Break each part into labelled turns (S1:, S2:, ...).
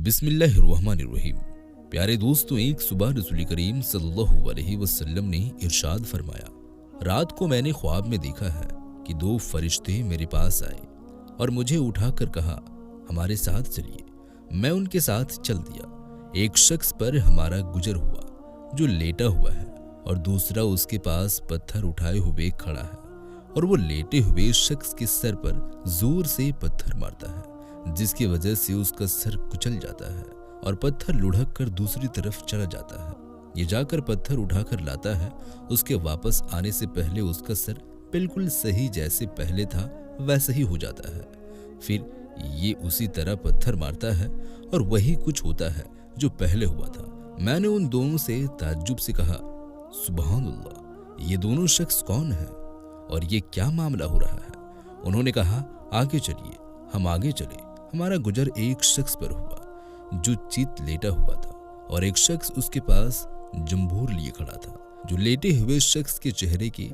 S1: बिस्मिल्लाहिर्रहमानिर्रहीम। प्यारे दोस्तों, एक सुबह रसूल करीम सल्लल्लाहु अलैहि वसल्लम ने इरशाद फरमाया, रात को मैंने ख्वाब में देखा है कि दो फरिश्ते मेरे पास आए और मुझे उठाकर कहा, हमारे साथ चलिए। मैं उनके साथ चल दिया। एक शख्स पर हमारा गुजर हुआ जो लेटा हुआ है और दूसरा उसके पास पत्थर उठाए हुए खड़ा है और वो लेटे हुए शख्स के सर पर जोर से पत्थर मारता है, जिसकी वजह से उसका सर कुचल जाता है और पत्थर लुढ़क कर दूसरी तरफ चला जाता है। ये जाकर पत्थर उठाकर लाता है। उसके वापस आने से पहले उसका सर बिल्कुल सही जैसे पहले था वैसा ही हो जाता है। फिर ये उसी तरह पत्थर मारता है और वही कुछ होता है जो पहले हुआ था। मैंने उन दोनों से ताज्जुब से कहा, सुभान अल्लाह, ये दोनों शख्स कौन है और ये क्या मामला हो रहा है? उन्होंने कहा, आगे चलिए। हम आगे चले। हमारा गुजर एक शख्स पर हुआ जो चित लेटा हुआ था और एक शख्स उसके पास जंबूर लिए खड़ा था। जो लेटे हुए शख्स के चेहरे की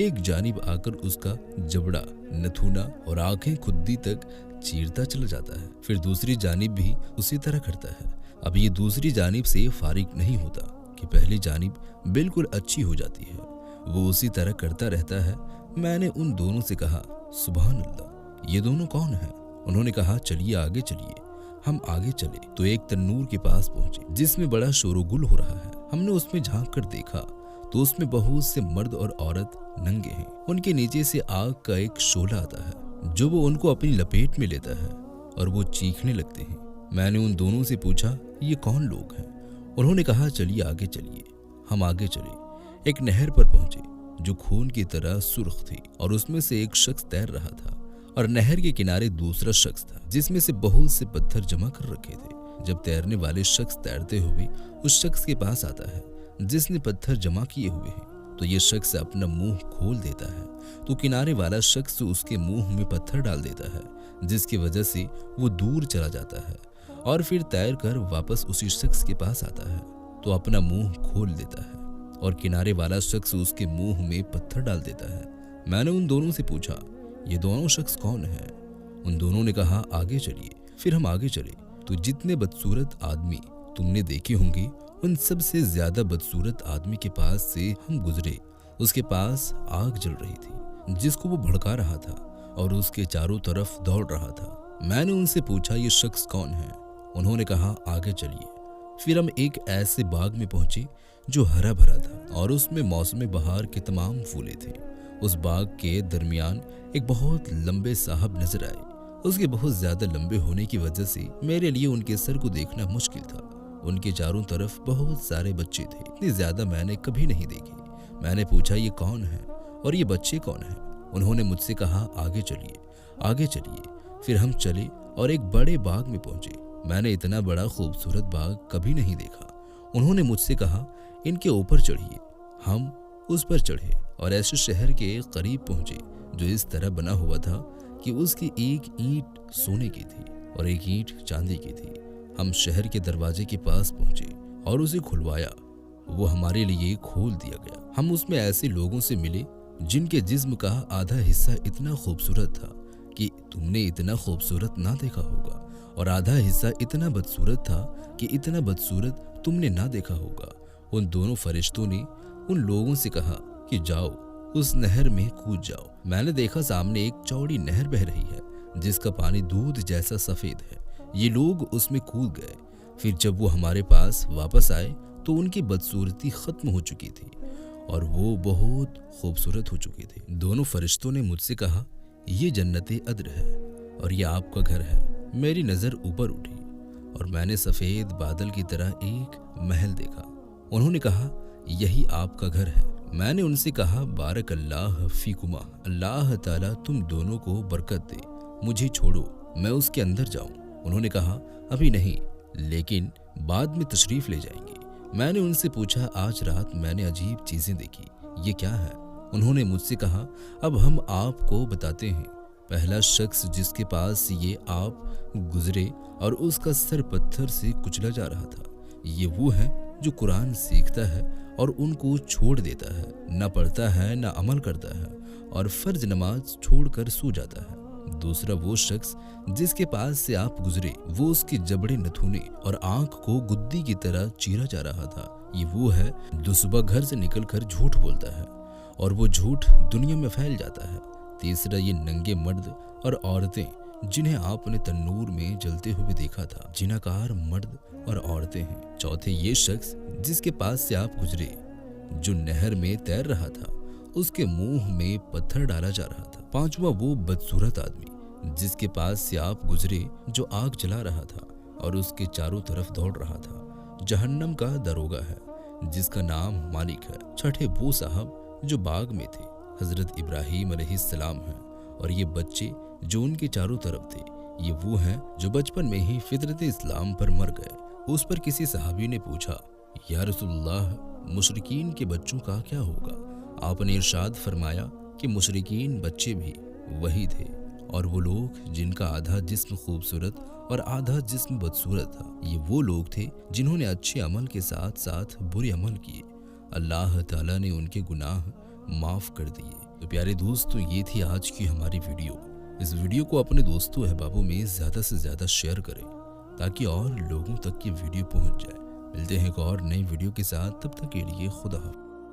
S1: एक जानिब आकर उसका जबड़ा, नथुना और आंखें खुद्दी तक चीरता चला जाता है, फिर दूसरी जानिब भी उसी तरह करता है। अब ये दूसरी जानिब से फारिग नहीं होता कि पहली जानिब बिल्कुल अच्छी हो जाती है। वो उसी तरह करता रहता है। मैंने उन दोनों से कहा, सुभान अल्लाह, ये दोनों कौन हैं? उन्होंने कहा, चलिए आगे चलिए। हम आगे चले तो एक तन्नूर के पास पहुंचे जिसमें बड़ा शोरगुल हो रहा है। हमने उसमें झांक कर देखा तो उसमें बहुत से मर्द और औरत नंगे हैं। उनके नीचे से आग का एक शोला आता है जो वो उनको अपनी लपेट में लेता है और वो चीखने लगते हैं। मैंने उन दोनों से पूछा, ये कौन लोग हैं? उन्होंने कहा, चलिए आगे चलिए। हम आगे चले। एक नहर पर पहुंचे जो खून की तरह सुर्ख थी और उसमें से एक शख्स तैर रहा था और नहर के किनारे दूसरा शख्स था जिसमें से बहुत से पत्थर जमा कर रखे थे। जब तैरने वाले शख्स तैरते हुए उस शख्स के पास आता है जिसने पत्थर जमा किए हुए हैं तो ये शख्स अपना मुंह खोल देता है तो किनारे वाला शख्स उसके मुंह में पत्थर डाल देता है, जिसकी वजह से वो दूर चला जाता है और फिर तैर कर वापस उसी शख्स के पास आता है तो अपना मुंह खोल देता है और किनारे वाला शख्स उसके मुंह में पत्थर डाल देता है। मैंने उन दोनों से पूछा, ये दोनों शख्स कौन हैं? उन दोनों ने कहा, आगे चलिए। फिर हम आगे चले तो जितने बदसूरत आदमी तुमने देखे होंगे उन सब से ज्यादा बदसूरत आदमी के पास से हम गुजरे। उसके पास आग जल रही थी जिसको वो भड़का रहा था और उसके चारों तरफ दौड़ रहा था। मैंने उनसे पूछा, ये शख्स कौन है? उन्होंने कहा, आगे चलिए। फिर हम एक ऐसे बाग में पहुंचे जो हरा भरा था और उसमें मौसम बहार के तमाम फूले थे। उस बाग के दरमियान एक बहुत लंबे साहब नजर आए। उसके बहुत ज्यादा लंबे होने की वजह से मेरे लिए उनके सर को देखना मुश्किल था। उनके चारों तरफ बहुत सारे बच्चे थे, इतने ज्यादा मैंने कभी नहीं देखे। मैंने पूछा, ये कौन है और ये बच्चे कौन हैं? उन्होंने मुझसे कहा, आगे चलिए, आगे चलिए। फिर हम चले और एक बड़े बाग में पहुंचे। मैंने इतना बड़ा खूबसूरत बाग कभी नहीं देखा। उन्होंने मुझसे कहा, इनके ऊपर चढ़िए। हम उस पर चढ़े और ऐसे शहर के करीब पहुंचे जो इस तरह बना हुआ था कि उसकी एक ईंट सोने की थी और एक ईंट चांदी की थी। हम शहर के दरवाजे के पास पहुंचे और उसे खुलवाया। वो हमारे लिए खोल दिया गया। हम उसमें ऐसे लोगों से मिले जिनके जिस्म का आधा हिस्सा इतना खूबसूरत था कि तुमने इतना खूबसूरत ना देखा होगा और आधा हिस्सा इतना बदसूरत था कि इतना बदसूरत तुमने ना देखा होगा। उन दोनों फरिश्तों ने उन लोगों से कहा कि जाओ उस नहर में कूद जाओ। मैंने देखा सामने एक चौड़ी नहर बह रही है जिसका पानी दूध जैसा सफेद है। ये लोग उसमें कूद गए। फिर जब वो हमारे पास वापस आए तो उनकी बदसूरती खत्म हो चुकी थी और वो बहुत खूबसूरत हो चुके थे। दोनों फरिश्तों ने मुझसे कहा, ये जन्नते अद्र है और ये आपका घर है। मेरी नजर ऊपर उठी और मैंने सफेद बादल की तरह एक महल देखा। उन्होंने कहा, यही आपका घर है। मैंने उनसे कहा, बारक अल्लाह फीकुमा, अल्लाह ताला तुम दोनों को बरकत दे। मुझे छोड़ो, मैं उसके अंदर जाऊं। उन्होंने कहा, अभी नहीं, लेकिन बाद में तशरीफ ले जाएंगे। मैंने उनसे पूछा, आज रात मैंने अजीब चीजें देखी, ये क्या है? उन्होंने मुझसे कहा, अब हम आपको बताते हैं। पहला शख्स जिसके पास ये आप गुजरे और उसका सर पत्थर से कुचला जा रहा था, ये वो है जो कुरान सीखता है और उनको छोड़ देता है, न पढ़ता है न अमल करता है और फर्ज नमाज छोड़कर सो जाता है। दूसरा वो शख्स जिसके पास से आप गुजरे, वो उसके जबड़े नथुने और आंख को गुद्दी की तरह चीरा जा रहा था। ये वो है जो सुबह घर से निकलकर झूठ बोलता है और वो झूठ दुनिया में फैल जाता है। तीसरा ये नंगे मर्द और औरतें जिन्हें आपने तन्नूर में जलते हुए देखा था, जिनाकार मर्द और औरतें हैं। चौथे ये शख्स जिसके पास से आप गुजरे, जो नहर में तैर रहा था, उसके मुंह में पत्थर डाला जा रहा था। पांचवा वो बदसूरत आदमी जिसके पास से आप गुजरे, जो आग जला रहा था और उसके चारों तरफ दौड़ रहा था। जहन्नम का दरोगा है जिसका नाम मालिक है। छठे वो साहब जो बाग में थे, हजरत इब्राहीम अलैहिस्सलाम हैं, और ये बच्चे जो उनके चारों तरफ थे, ये वो हैं जो बचपन में ही फितरत इस्लाम पर मर गए। उस पर किसी सहाबी ने पूछा, या रसूलल्लाह, मुशरिकीन के बच्चों का क्या होगा? आपने इरशाद फरमाया कि मुशरिकीन बच्चे भी वही थे, और वो लोग जिनका आधा जिस्म खूबसूरत और आधा जिस्म बदसूरत था, ये वो लोग थे जिन्होंने अच्छे अमल के साथ साथ बुरे अमल किए। अल्लाह ताला ने उनके गुनाह माफ कर दिए। तो प्यारे दोस्तों, ये थी आज की हमारी वीडियो। इस वीडियो को अपने दोस्तों अहबाबों में ज़्यादा से ज़्यादा शेयर करें ताकि और लोगों तक ये वीडियो पहुंच जाए। मिलते हैं एक और नई वीडियो के साथ, तब तक के लिए खुदा हाफ़िज़।